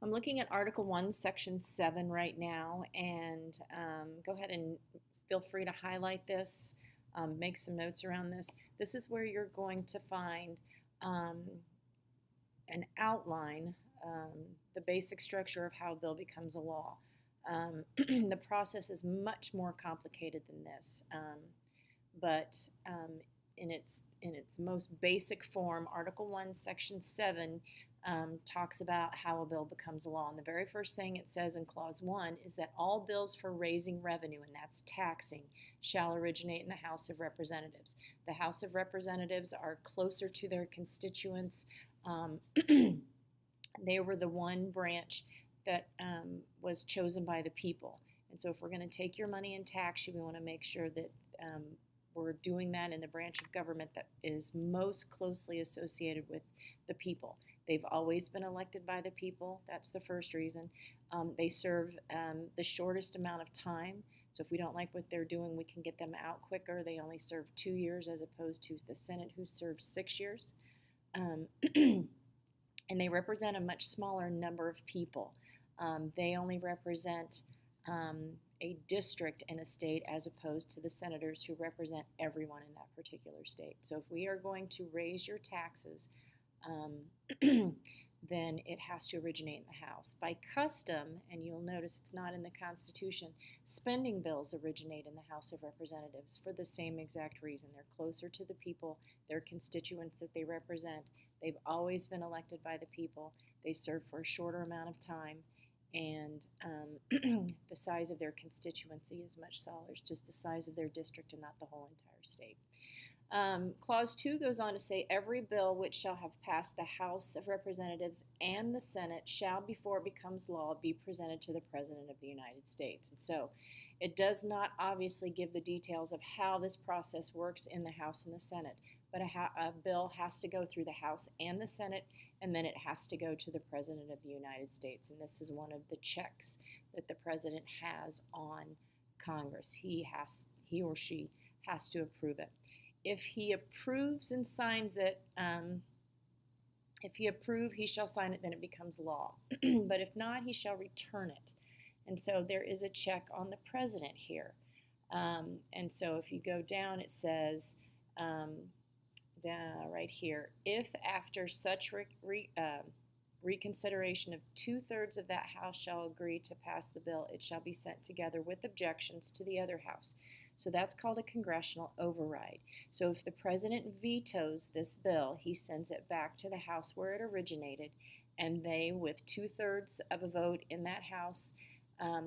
I'm looking at Article 1, Section 7 right now, and go ahead and feel free to highlight this, make some notes around this. This is where you're going to find um, an outline, the basic structure of how a bill becomes a law. The process is much more complicated than this, but in its most basic form, Article 1, Section 7 talks about how a bill becomes a law. And the very first thing it says in Clause 1 is that all bills for raising revenue, and that's taxing, shall originate in the House of Representatives. The House of Representatives are closer to their constituents. They were the one branch that was chosen by the people. And so if we're going to take your money and tax you, we want to make sure that we're doing that in the branch of government that is most closely associated with the people. They've always been elected by the people. That's the first reason. They serve the shortest amount of time. So if we don't like what they're doing, we can get them out quicker. They only serve 2 years as opposed to the Senate, who serves 6 years. And they represent a much smaller number of people. They only represent a district in a state as opposed to the senators who represent everyone in that particular state. So if we are going to raise your taxes, then it has to originate in the House. By custom, and you'll notice it's not in the Constitution, spending bills originate in the House of Representatives for the same exact reason. They're closer to the people, their constituents that they represent. They've always been elected by the people. They serve for a shorter amount of time, and the size of their constituency is much smaller. It's just the size of their district and not the whole entire state. Clause 2 goes on to say, every bill which shall have passed the House of Representatives and the Senate shall, before it becomes law, be presented to the President of the United States. And so it does not obviously give the details of how this process works in the House and the Senate, but a bill has to go through the House and the Senate, and then it has to go to the President of the United States. And this is one of the checks that the President has on Congress. He or she has to approve it. If he approves and signs it, if he approve, he shall sign it, then it becomes law. But if not, he shall return it. And so there is a check on the president here. And so if you go down, it says, right here, if after such reconsideration of 2/3 of that House shall agree to pass the bill, it shall be sent together with objections to the other House. So that's called a congressional override. So if the president vetoes this bill, he sends it back to the House where it originated, and they, with 2/3 of a vote in that House,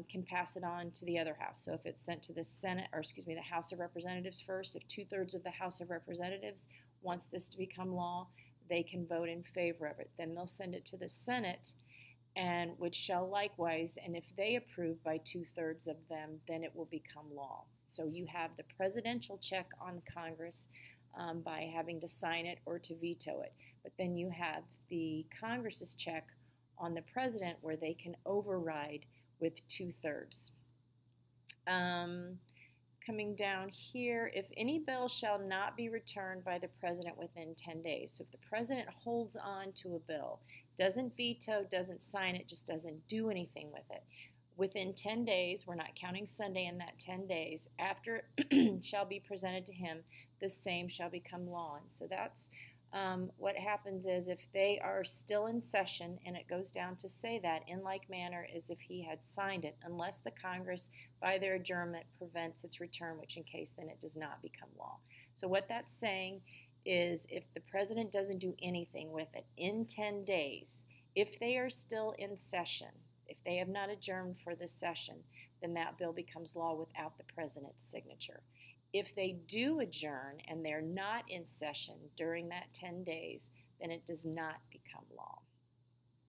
can pass it on to the other House. So if it's sent to the Senate, or excuse me, the House of Representatives first, if 2/3 of the House of Representatives wants this to become law, they can vote in favor of it. Then they'll send it to the Senate, and which shall likewise, and if they approve by 2/3 of them, then it will become law. So you have the presidential check on Congress by having to sign it or to veto it. But then you have the Congress's check on the president where they can override with 2/3. Coming down here, if any bill shall not be returned by the president within 10 days. So if the president holds on to a bill, doesn't veto, doesn't sign it, just doesn't do anything with it, within 10 days, we're not counting Sunday in that 10 days, after shall be presented to him, the same shall become law. And so that's what happens is if they are still in session, and it goes down to say that in like manner as if he had signed it, unless the Congress by their adjournment prevents its return, which in case then it does not become law. So what that's saying is if the president doesn't do anything with it in 10 days, if they are still in session, if they have not adjourned for this session, then that bill becomes law without the president's signature. If they do adjourn and they're not in session during that 10 days, then it does not become law.